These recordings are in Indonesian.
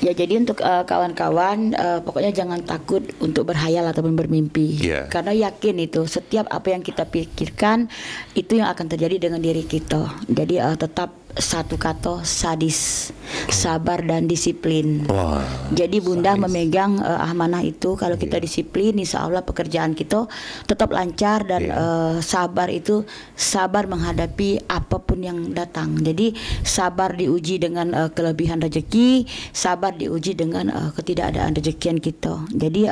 Ya, jadi untuk kawan-kawan, pokoknya jangan takut untuk berhayal ataupun bermimpi. Karena yakin itu setiap apa yang kita pikirkan itu yang akan terjadi dengan diri kita. Jadi tetap satu kata, sadis, sabar dan disiplin. Jadi Bunda memegang amanah itu. Kalau kita disiplin, insya Allah pekerjaan kita tetap lancar dan sabar itu sabar menghadapi apapun yang datang. Jadi sabar diuji dengan kelebihan rezeki, sabar diuji dengan ketidakadaan rezekian kita. Jadi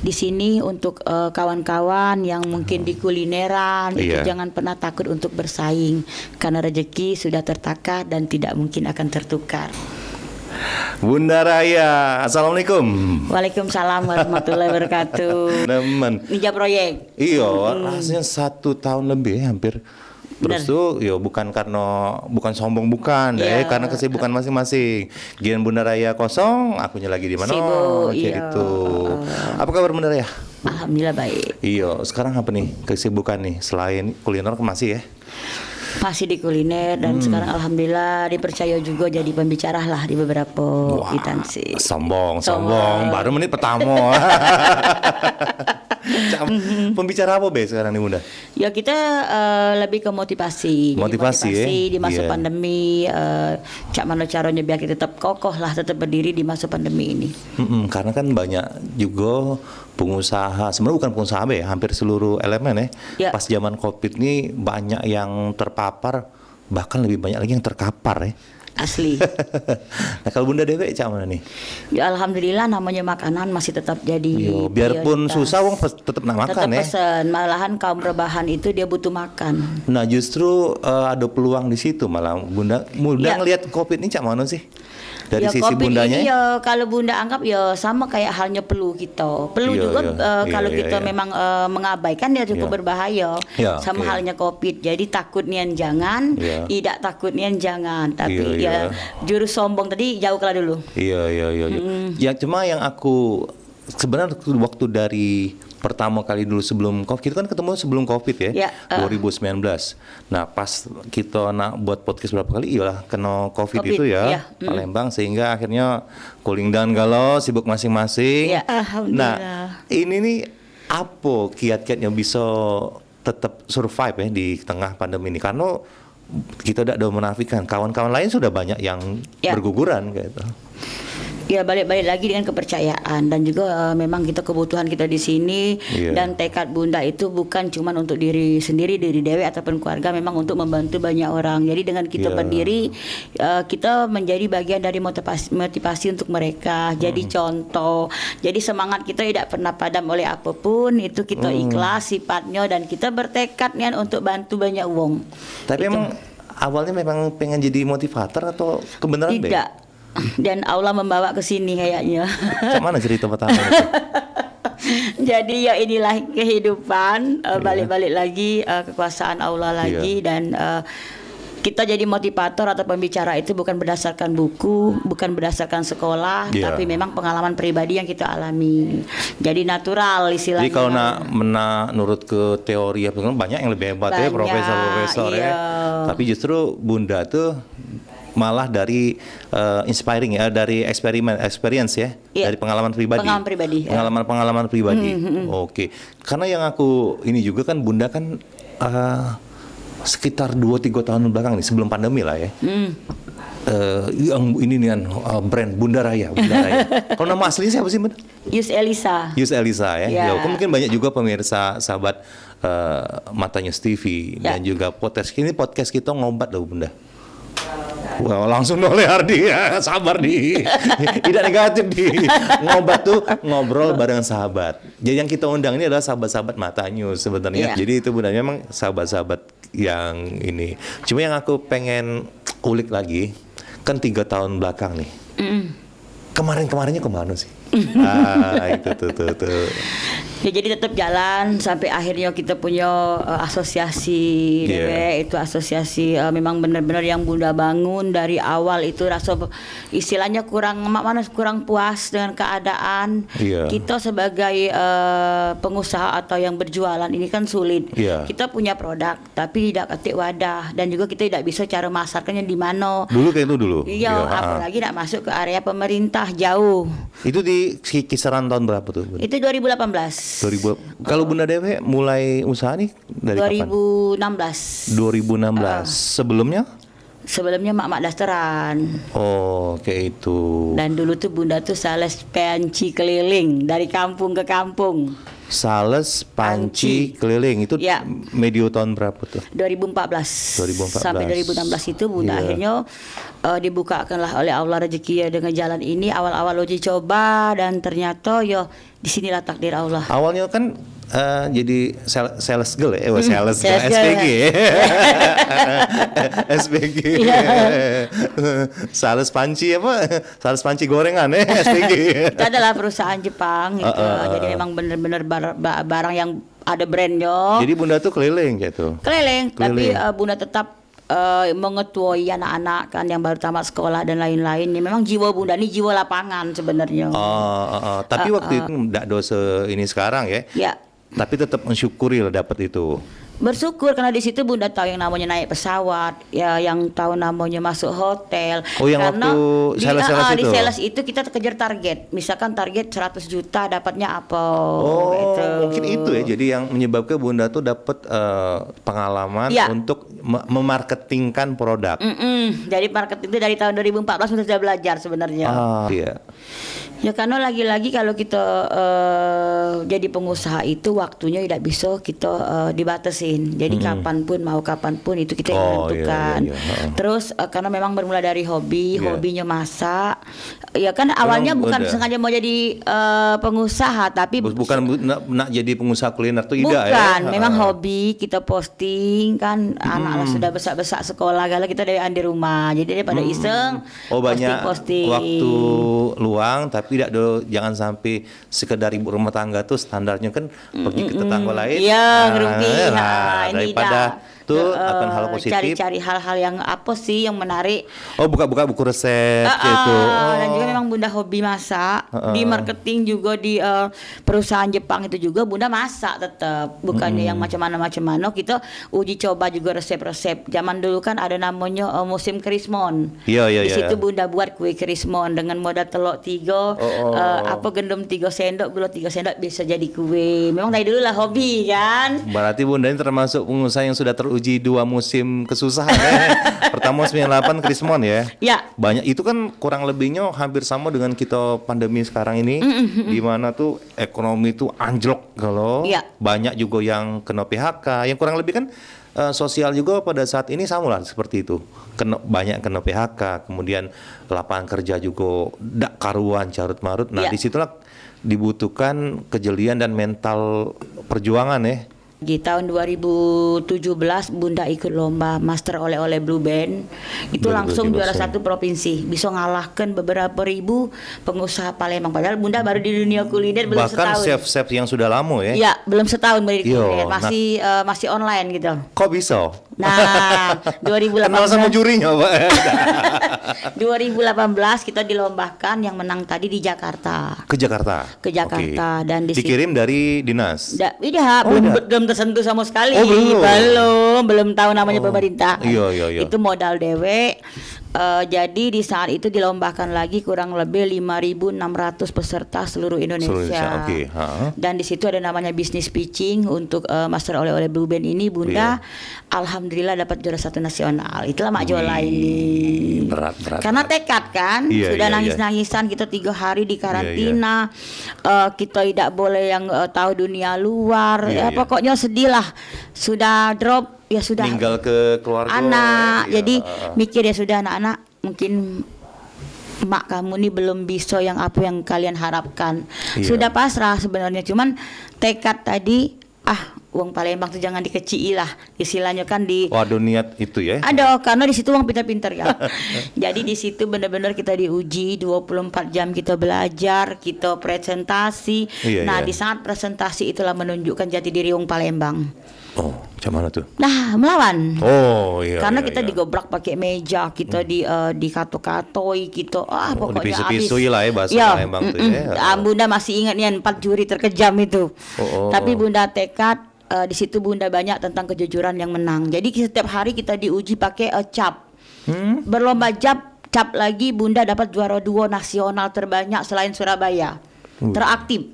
di sini untuk kawan-kawan yang mungkin di kulineran itu jangan pernah takut untuk bersaing, karena rezeki sudah tertakar dan tidak mungkin akan tertukar. Bunda Raya, assalamualaikum. Waalaikumsalam warahmatullahi wabarakatuh. Nemen. Ninja proyek. Iya, rasanya 1 tahun lebih hampir. Terus tuh, yo bukan sombong bukan, karena kesibukan masing-masing. Gian Bunda Raya kosong, akunya lagi di mana? Sibuk, gitu. Apa kabar Bunda Raya? Alhamdulillah baik. Iya, sekarang apa nih kesibukan nih selain kuliner masih ya? Masih di kuliner dan sekarang alhamdulillah dipercaya juga jadi pembicara lah di beberapa instansi. Sombong. Baru menit pertama. Pembicara apa sekarang nih Bunda? Ya kita lebih ke motivasi. Motivasi di masa pandemi. Cak mana caranya biar kita tetap kokoh lah, tetap berdiri di masa pandemi ini. Karena kan banyak juga pengusaha, sebenarnya bukan pengusaha hampir seluruh elemen pas zaman COVID ini banyak yang terpapar, bahkan lebih banyak lagi yang terkapar Asli. Nah kalau Bunda Dewi cak mana nih? Ya alhamdulillah namanya makanan masih tetap jadi biarpun susah wong tetap nak makan tetap pesen. Malahan kaum rebahan itu dia butuh makan. Nah justru ada peluang di situ malah Bunda ngelihat COVID ini cak mana sih? Dari sisi COVID Bundanya? Ini kalau Bunda anggap sama kayak halnya flu kita. Flu juga kalau kita memang mengabaikan dia cukup berbahaya. Sama halnya COVID. Jadi takut nian jangan, tidak takut nian jangan. Tapi jurus sombong tadi jauh kalah dulu. Iya. Ya cuma yang aku sebenarnya waktu dari pertama kali dulu sebelum COVID, kita kan ketemu sebelum COVID 2019. Nah pas kita nak buat podcast berapa kali, kena COVID itu Palembang, sehingga akhirnya cooling down galau, sibuk masing-masing. Nah ini nih apa kiat-kiatnya bisa tetap survive di tengah pandemi ini, karena kita tidak ada menafikan kawan-kawan lain sudah banyak yang berguguran gitu. Ya balik-balik lagi dengan kepercayaan dan juga memang kita kebutuhan kita di sini dan tekad Bunda itu bukan cuma untuk diri sendiri, diri Dewi ataupun keluarga, memang untuk membantu banyak orang. Jadi dengan kita berdiri kita menjadi bagian dari motivasi untuk mereka, jadi contoh. Jadi semangat kita tidak pernah padam oleh apapun, itu kita ikhlas sifatnya dan kita bertekad untuk bantu banyak wong. Tapi emang awalnya memang pengen jadi motivator atau kebenaran tidak? Dan Allah membawa ke sini kayaknya. Mana cerita pertama itu? Jadi inilah kehidupan, balik-balik lagi kekuasaan Allah lagi dan kita jadi motivator atau pembicara itu bukan berdasarkan buku, bukan berdasarkan sekolah, tapi memang pengalaman pribadi yang kita alami. Jadi natural istilahnya. Jadi kalau menurut ke teori banyak yang lebih hebat profesor-profesor Tapi justru Bunda tuh malah dari inspiring dari experience dari pengalaman pribadi. Pengalaman pribadi. Oke. Karena yang aku ini juga kan Bunda kan sekitar 2-3 tahun belakang nih sebelum pandemi lah yang ini nih brand Bunda Raya. Kalau nama aslinya siapa sih Bunda? Yus Elisa ya. Mungkin banyak juga pemirsa sahabat Matanya TV dan juga podcast kita ngobat loh Bunda. Wah, langsung oleh Hardi sabar tidak negatif ngobat tuh ngobrol bareng sahabat. Jadi yang kita undang ini adalah sahabat-sahabat Mata News sebenarnya. Jadi itu Bunda memang sahabat-sahabat yang ini. Cuma yang aku pengen ulik lagi kan 3 tahun belakang nih. Kemarinnya kemana sih? Itu tuh. Ya jadi tetap jalan sampai akhirnya kita punya asosiasi DW, itu asosiasi memang benar-benar yang Bunda bangun dari awal itu rasa istilahnya kurang puas dengan keadaan. Kita sebagai pengusaha atau yang berjualan ini kan sulit. Kita punya produk tapi tidak ketik wadah dan juga kita tidak bisa cara masarkannya di mana. Dulu kayak itu dulu. Iya, apalagi tidak masuk ke area pemerintah jauh. Itu di kisaran tahun berapa tuh? Itu 2018. Kalau Bunda Dewe mulai usaha nih dari 2016. 2016. Sebelumnya? Sebelumnya mak dasteran. Oh, kayak itu. Dan dulu tuh Bunda tuh sales panci keliling dari kampung ke kampung. Sales panci keliling itu medio tahun berapa tuh? 2014. Sampai 2016 itu Bunda akhirnya dibukakanlah oleh Allah rezeki ya dengan jalan ini. Awal-awal uji coba dan ternyata disinilah takdir Allah. Awalnya kan jadi sales girl ya, sales SPG. SPG. Sales panci Sales panci gorengan SPG. Itu adalah perusahaan Jepang gitu. Jadi memang benar-benar barang yang ada brandnya. Jadi Bunda tuh keliling gitu. Keliling. Tapi Bunda tetap mengetuai anak-anak kan yang baru tamat sekolah dan lain-lain. Memang jiwa Bunda ini jiwa lapangan sebenarnya. Tapi waktu itu enggak dosa ini sekarang ya. Tapi tetap mensyukuri lah dapat itu. Bersyukur karena di situ Bunda tahu yang namanya naik pesawat, yang tahu namanya masuk hotel. Yang karena waktu di sales itu kita kejar target. Misalkan target 100 juta dapatnya apa. Gitu. Mungkin itu ya. Jadi yang menyebabkan Bunda tuh dapat pengalaman untuk memarketingkan produk. Jadi marketing itu dari tahun 2014 sudah belajar sebenarnya. Ya karena lagi-lagi kalau kita jadi pengusaha itu waktunya tidak bisa kita dibatasin. Jadi kapanpun itu kita yang menentukan. Terus karena memang bermula dari hobinya masak. Ya kan awalnya bukan sengaja mau jadi pengusaha, tapi bukan nak jadi pengusaha kuliner tuh tidak ya. Bukan, memang hobi kita posting kan anak-anak sudah besar-besar sekolah, kalau kita dari di rumah. Jadi daripada iseng banyak posting. Waktu luang tapi tidak jangan sampai sekedar ibu rumah tangga tuh standarnya kan pergi ke tetangga lain. Iya, ngerti. Daripada tuh akan hal positif. Cari-cari hal-hal yang apa sih yang menarik. Buka-buka buku resep gitu. Dan juga memang Bunda hobi masak. Di marketing juga di perusahaan Jepang itu juga Bunda masak tetap. Bukannya yang macam mana kita uji coba juga resep-resep. Zaman dulu kan ada namanya musim Krismon. Di situ Bunda buat kue Krismon dengan modal telur 3, gendum 3 sendok, gula 3 sendok bisa jadi kue. Memang dari dulu lah hobi kan. Berarti Bunda ini termasuk pengusaha yang sudah teruji 2 musim kesusahan ya. Pertama 98 Krismon ya. Banyak itu kan kurang lebihnya hampir sama dengan kita pandemi sekarang ini, di mana tuh ekonomi tuh anjlok kalau banyak juga yang kena PHK. Yang kurang lebih kan sosial juga pada saat ini sama lah seperti itu. Banyak kena PHK, kemudian lapangan kerja juga dak karuan carut marut. Nah disitulah dibutuhkan kejelian dan mental perjuangan ya. Di tahun 2017 Bunda ikut lomba Master Oleh-oleh Blue Band. Itu langsung juara 1 provinsi. Bisa ngalahkan beberapa ribu pengusaha Palembang. Padahal Bunda baru di dunia kuliner belum setahun. Bahkan chef-chef yang sudah lama ya. Iya, belum setahun baru di kuliner. Masih online gitu. Kok bisa? Nah, 2018 kenal sama jurinya, Pak. 2018 kita dilombakan, yang menang tadi di Jakarta. Ke Jakarta. Dan dikirim dari dinas. Belum tersentuh sama sekali. Belum tahu namanya pemerintah. Itu modal dewe. Jadi di saat itu dilombakan lagi kurang lebih 5.600 peserta seluruh Indonesia. Dan di situ ada namanya business pitching untuk Master Oleh-oleh Blue Band ini. Bunda alhamdulillah dapat juara 1 nasional. Itulah Mak Jola ini. Berat. Karena tekad kan. Sudah nangis-nangisan kita 3 hari di karantina. Kita tidak boleh yang tahu dunia luar. Pokoknya sedih lah. Sudah drop. Ya sudah, tinggal ke keluarga anak. Jadi mikir ya sudah, anak-anak mungkin mak kamu nih belum bisa yang apa yang kalian harapkan. Sudah pasrah sebenarnya, cuman tekad tadi uang Palembang tuh jangan dikecili lah, istilahnya kan di. Waduh, niat itu ya. Ada, karena di situ uang pintar-pintar ya. Jadi di situ benar-benar kita diuji 24 jam kita belajar, kita presentasi. Nah, di saat presentasi itulah menunjukkan jati diri uang Palembang. Oh, macam mana tuh? Nah, melawan. Oh, iya. Karena kita digobrak pakai meja, kita dikato-katoi, kita pokoknya dipisu-pisui lah ya bahasa Palembang tuh ya. Bunda masih ingat nih 4 juri terkejam itu. Tapi Bunda tekad di situ Bunda banyak tentang kejujuran yang menang. Jadi setiap hari kita diuji pakai cap. Berlomba cap lagi Bunda dapat juara 2 nasional terbanyak selain Surabaya. Teraktif.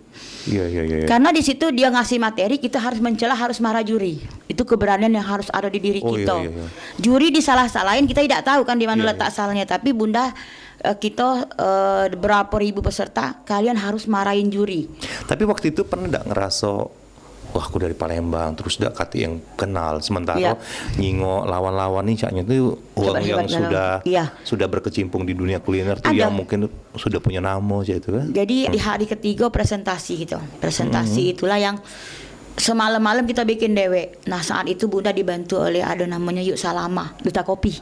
Iya. Karena di situ dia ngasih materi, kita harus mencela, harus marah juri. Itu keberanian yang harus ada di diri kita. Iya. Juri disalah-salahin, kita tidak tahu kan di mana letak salahnya. Tapi Bunda, kita berapa ribu peserta, kalian harus marahin juri. Tapi waktu itu pernah nggak ngerasa, wah aku dari Palembang, terus udah kata yang kenal, sementara nyingo lawan-lawan nih caknya itu uang yang sudah berkecimpung di dunia kuliner tuh yang mungkin sudah punya nama aja itu kan. Jadi di hari ketiga presentasi gitu. Presentasi itulah yang semalam-malam kita bikin dewe. Nah, saat itu Bunda dibantu oleh ada namanya Yuk Salama, duta kopi.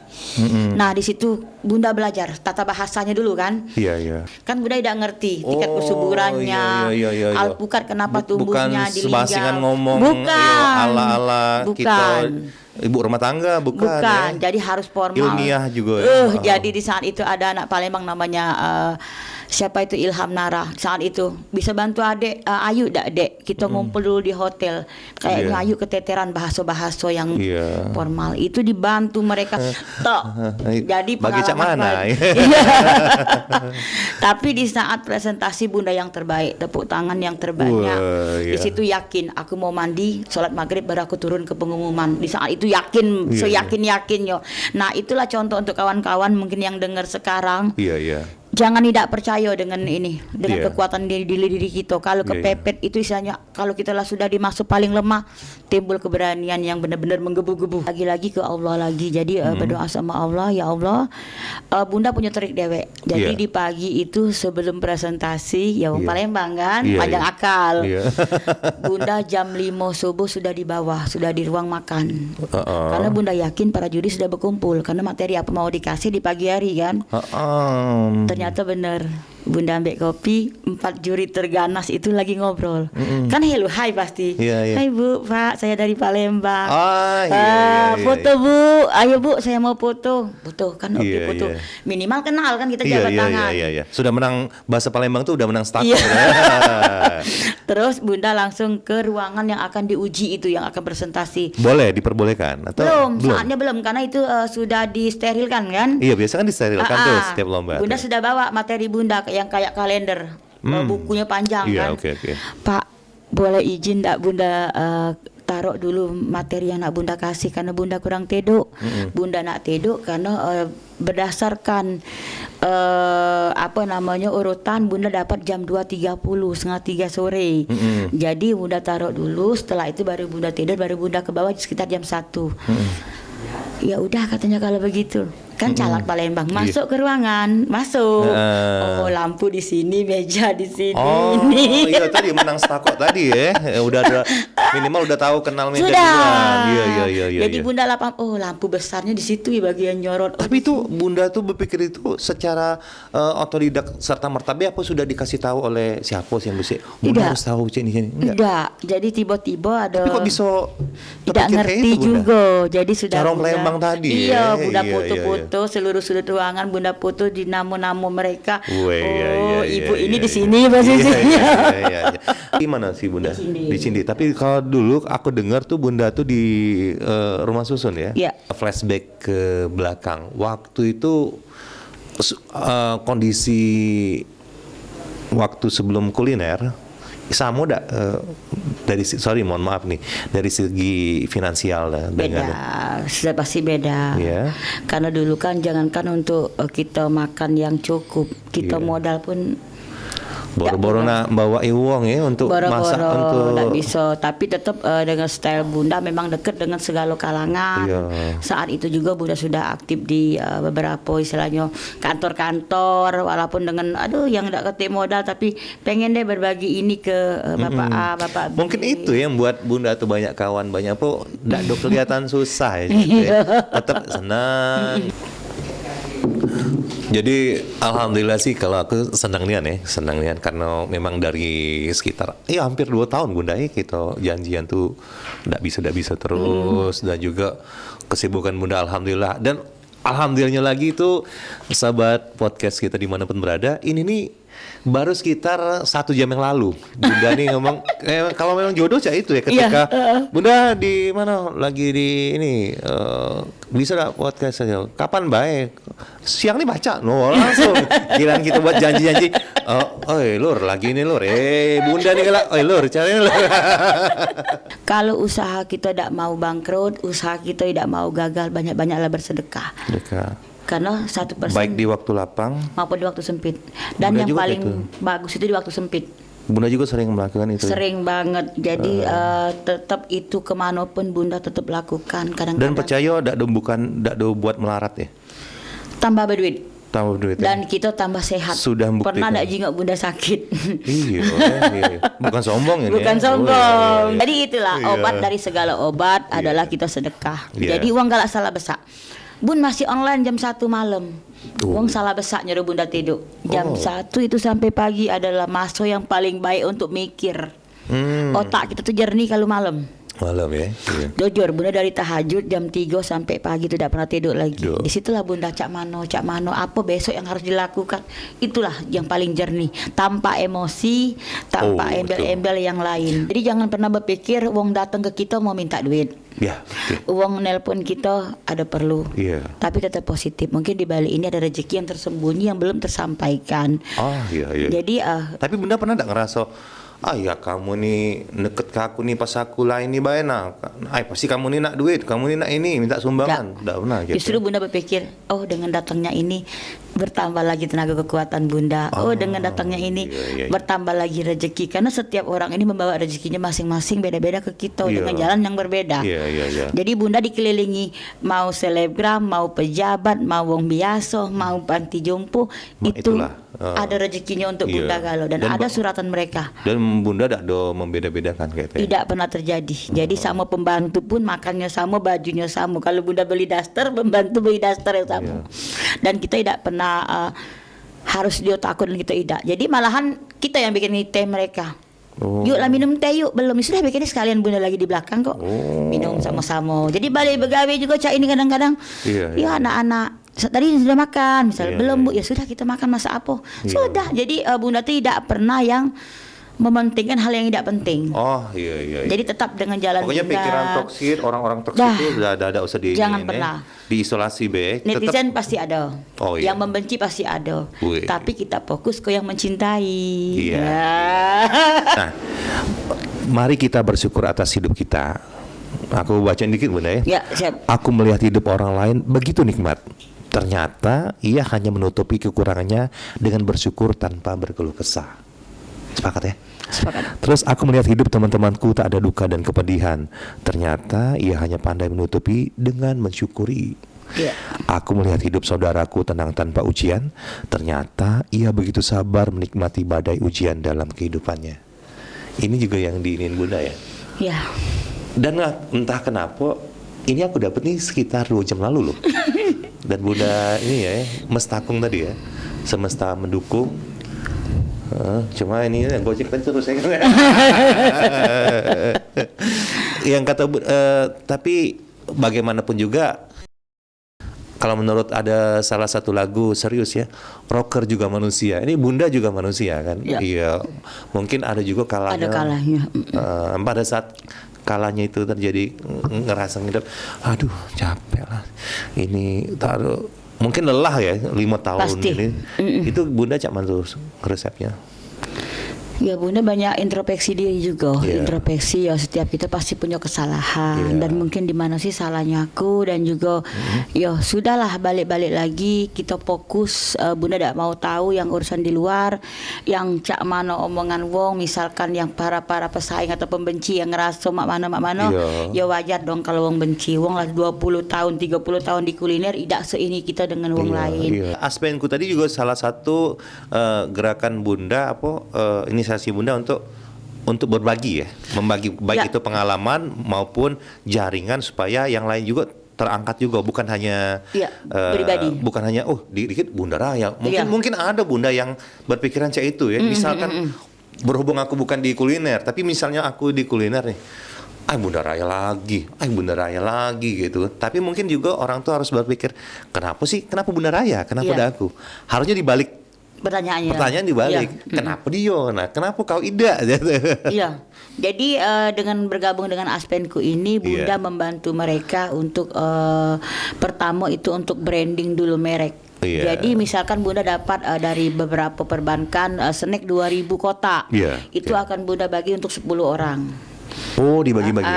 Nah, di situ Bunda belajar tata bahasanya dulu kan. Iya. Kan Bunda tidak ngerti tingkat kesuburannya. Alpukat kenapa tumbuhnya di lingga. Bukan sebasingan ngomong ala-ala kita ibu rumah tangga, bukan ya. Jadi harus formal. Ilmiah juga. Jadi di saat itu ada anak Palembang namanya siapa itu Ilham Nara. Saat itu bisa bantu adek, Ayu dak dek. Kita ngumpul dulu di hotel. Kayaknya Ayu keteteran bahasa-bahasa yang formal. Itu dibantu mereka. Jadi bagi cak mana? Tapi di saat presentasi Bunda yang terbaik, tepuk tangan yang terbanyak. Di situ yakin aku mau mandi, sholat maghrib baru aku turun ke pengumuman. Di saat itu yakin, yakinnya. Nah, itulah contoh untuk kawan-kawan mungkin yang dengar sekarang. Jangan tidak percaya dengan ini, dengan kekuatan diri kita. Kalau kepepet itu istilahnya, kalau kita lah sudah dimasuk paling lemah, timbul keberanian yang benar-benar menggebu-gebu. Lagi-lagi ke Allah lagi. Jadi berdoa sama Allah, ya Allah, Bunda punya trik dewek. Jadi di pagi itu sebelum presentasi, ya Palembang kan, panjang akal. Bunda jam 5 subuh sudah di bawah, sudah di ruang makan. Karena Bunda yakin para juri sudah berkumpul, karena materi apa mau dikasih di pagi hari kan. Ternyata benar, Bunda ambil kopi, 4 juri terganas itu lagi ngobrol. Kan hello, hai pasti. Hai Bu, Pak, saya dari Palembang. Foto Bu, ayo Bu, saya mau foto. Foto kan, foto. Minimal kenal kan, kita jabat tangan. Sudah menang bahasa Palembang tuh udah menang status. Terus Bunda langsung ke ruangan yang akan diuji itu, yang akan presentasi. Boleh diperbolehkan atau belum? Saatnya belum, karena itu sudah disterilkan kan? Iya, biasa kan disterilkan tuh setiap lomba. Bunda sudah bawa materi Bunda yang kayak kalender, bukunya panjang kan. Pak, boleh izin enggak Bunda taruh dulu materi yang nak Bunda kasih, karena Bunda kurang teduk. Bunda nak teduk karena berdasarkan urutan Bunda dapat jam 2.30, setengah 3 sore. Jadi Bunda taruh dulu, setelah itu baru Bunda tidur, baru Bunda ke bawah sekitar jam 1. Ya udah katanya kalau begitu. Kan caleg Palembang masuk ke ruangan, masuk. Lampu di sini, meja di sini. Iya tadi menang stakot tadi ya. Udah minimal udah tahu kenal meja duluan. Iya. Jadi Bunda lampu besarnya di situ ya bagian nyorot. Tapi itu Bunda tuh berpikir itu secara otodidak serta merta apa sudah dikasih tahu oleh siapa sih yang bisa? Bunda harus tahu ini. Tidak. Jadi tiba-tiba ada. Tapi kok bisa tidak ngerti juga. Jadi sudah cara Palembang tadi. Iya, Bunda foto-foto seluruh sudut ruangan, Bunda foto di namo-namo mereka. Ibu ini di sini posisinya. Gimana sih Bunda? Di Cindi. Tapi kalau dulu aku dengar tuh Bunda tuh di rumah susun ya. Flashback ke belakang. Waktu itu kondisi waktu sebelum kuliner sama udah mohon maaf nih, dari segi finansial beda, sudah pasti beda. Karena dulu kan jangankan untuk kita makan yang cukup, kita modal pun Boro-boro nak bawa uang ya untuk masak untuk tidak bisa, tapi tetap dengan style Bunda memang dekat dengan segala kalangan. Saat itu juga Bunda sudah aktif di beberapa istilahnya kantor-kantor, walaupun dengan yang tidak ketik modal, tapi pengen deh berbagi ini ke Bapak A, Bapak B. Mungkin itu yang buat Bunda tuh banyak kawan, banyak apa, tidak kelihatan susah ya, gitu ya. Tetap senang. Jadi alhamdulillah sih kalau aku senang lihat karena memang dari sekitar hampir 2 tahun Bunda kita janjian tuh tidak bisa terus, dan juga kesibukan Bunda alhamdulillah, dan alhamdulillahnya lagi itu sahabat podcast kita dimanapun berada, ini nih baru sekitar 1 jam yang lalu Bunda nih ngomong kalau memang jodoh cak itu ya, ketika Bunda di mana lagi di ini bisa gak podcast aja, kapan baik siang nih baca langsung giliran kita buat janji lur lagi ini lur Bunda nih kalau lur cari lur. Kalau usaha kita tidak mau bangkrut, usaha kita tidak mau gagal, banyak-banyaklah bersedekah. Karena 1% baik di waktu lapang maupun di waktu sempit. Dan Bunda yang paling bagus itu di waktu sempit. Bunda juga sering melakukan itu. Sering banget. Jadi tetap itu kemanapun Bunda tetap lakukan. Kadang-kadang. Dan percaya tidak buat melarat ya. Tambah berduit. Dan ya? kita tambah sehat. Sudah buktikan. Pernah enggak jingok Bunda sakit? Iya. Bukan sombong ini. Bukan sombong. Jadi itulah obat dari segala obat adalah kita sedekah. Jadi uang galak salah besar. Bun masih online jam 1 malam. Uang salah besar nyuruh Bunda tidur. Jam 1 itu sampai pagi adalah masa yang paling baik untuk mikir. Otak kita tuh jernih kalau malam. Malam ya. Jujur Bunda dari tahajud jam 3 sampai pagi tidak pernah tidur lagi. Disitulah Bunda cak mano apa besok yang harus dilakukan. Itulah yang paling jernih, tanpa emosi, tanpa embel-embel yang lain. Jadi jangan pernah berpikir wong datang ke kita mau minta duit. Uang nelpon kita ada perlu, tapi tetap positif. Mungkin di balik ini ada rezeki yang tersembunyi yang belum tersampaikan. Jadi tapi Bunda pernah tidak ngerasa ya kamu nih deket ke aku nih pas aku lain nih bayana, pasti kamu nih nak duit, kamu nih nak ini minta sumbangan. Tidak pernah gitu. Justru Bunda berpikir, dengan datangnya ini bertambah lagi tenaga kekuatan Bunda. Dengan datangnya ini bertambah lagi rezeki, karena setiap orang ini membawa rezekinya masing-masing beda-beda ke kita dengan jalan yang berbeda. Jadi Bunda dikelilingi mau selebgram, mau pejabat, mau wong biasa, mau panti jompo, itu ada rezekinya untuk Bunda galau, dan ada suratan mereka. Dan Bunda tidak ada membeda-bedakan kayak itu. Tidak pernah terjadi. Jadi sama pembantu pun makannya sama, bajunya sama. Kalau Bunda beli daster, pembantu beli daster yang sama. Dan kita tidak pernah harus dia takut, dan kita tidak. Jadi malahan kita yang bikin teh mereka. Yuk lah minum teh yuk. Belum, sudah bikinnya sekalian Bunda lagi di belakang kok. Minum sama-sama. Jadi balik begawe juga cak ini kadang-kadang. Anak-anak tadi sudah makan misalnya, belum Bu, ya sudah kita makan, masa apa? Sudah. Jadi Bunda tidak pernah yang mementingkan hal yang tidak penting. Jadi tetap dengan jalan pokoknya Bunda. Pikiran toksit, orang-orang toksit itu udah ada usah jangan pernah diisolasi baik. Netizen pasti ada. Yang membenci pasti ada. Tapi kita fokus ke yang mencintai. Nah, mari kita bersyukur atas hidup kita. Aku bacain dikit Bunda ya. Siap. Aku melihat hidup orang lain begitu nikmat. Ternyata ia hanya menutupi kekurangannya dengan bersyukur tanpa berkeluh kesah. Sepakat ya? Sepakat. Terus aku melihat hidup teman-temanku tak ada duka dan kepedihan. Ternyata ia hanya pandai menutupi dengan mensyukuri. Aku melihat hidup saudaraku tenang tanpa ujian. Ternyata ia begitu sabar menikmati badai ujian dalam kehidupannya. Ini juga yang diinin Bunda ya? Dan entah kenapa ini aku dapat nih sekitar 2 jam lalu loh. Dan Bunda ini ya, mestakung tadi ya, semesta mendukung. Cuma ini yang Gojek tadi terus ya. Yang kata tapi bagaimanapun juga, kalau menurut ada salah satu lagu serius ya, rocker juga manusia. Ini Bunda juga manusia kan? Iya. Mungkin ada juga kalanya. Ada kalanya. Pada saat kalanya itu terjadi ngerasa ngidap, aduh capek lah. Ini taruh. Mungkin lelah ya 5 tahun pasti. ini. Itu Bunda cak mantul resepnya. Ya Bunda banyak introspeksi diri juga. Introspeksi ya, setiap kita pasti punya kesalahan dan mungkin di mana sih salahnya aku, dan juga ya sudahlah, balik-balik lagi kita fokus. Bunda tidak mau tahu yang urusan di luar, yang cak mana omongan wong, misalkan yang para pesaing atau pembenci yang ngerasa mak mana ya wajar dong kalau wong benci. Wong lah 20 tahun 30 tahun di kuliner, tidak seini kita dengan wong lain. Aspenku tadi juga salah satu gerakan Bunda inisiasi Bunda untuk berbagi ya, membagi baik itu pengalaman maupun jaringan supaya yang lain juga terangkat juga, bukan hanya pribadi, bukan hanya dikit Bunda Raya. Mungkin ada Bunda yang berpikiran kayak itu ya. Misalkan berhubung aku bukan di kuliner, tapi misalnya aku di kuliner nih, Bunda Raya lagi gitu. Tapi mungkin juga orang tuh harus berpikir, kenapa Bunda Raya? Kenapa ada aku? Harusnya dibalik pertanyaan dibalik, kenapa dia? Nah, kenapa kau tidak? Iya. Jadi dengan bergabung dengan Aspenku ini, Bunda membantu mereka untuk pertama itu untuk branding dulu merek. Jadi misalkan Bunda dapat dari beberapa perbankan snack 2000 kotak, itu akan Bunda bagi untuk 10 orang. Dibagi-bagi.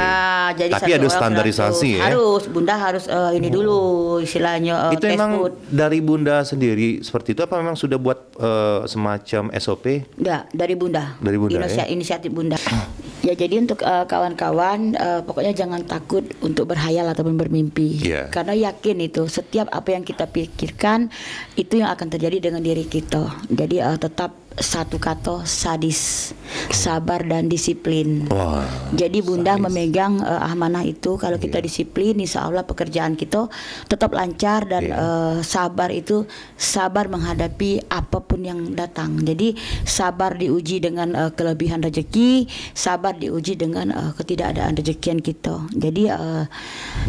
Jadi tapi ada standarisasi ya. Bunda harus ini dulu istilahnya. Itu emang dari Bunda sendiri seperti itu, apa memang sudah buat semacam SOP? Enggak, dari Bunda. Inisiatif Bunda. Ya jadi untuk kawan-kawan pokoknya jangan takut untuk berhayal ataupun bermimpi. Karena yakin itu setiap apa yang kita pikirkan itu yang akan terjadi dengan diri kita. Jadi tetap satu kata, sadis, sabar dan disiplin. Jadi Bunda memegang amanah itu. Kalau kita disiplin, insya Allah pekerjaan kita tetap lancar dan sabar itu sabar menghadapi apapun yang datang. Jadi sabar diuji dengan kelebihan rezeki, sabar diuji dengan ketidakadaan rezekian kita. Jadi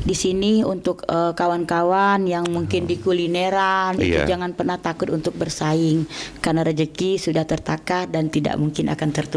di sini untuk kawan-kawan yang mungkin di kulineran itu jangan pernah takut untuk bersaing, karena rezeki sudah tertakar dan tidak mungkin akan tertukar.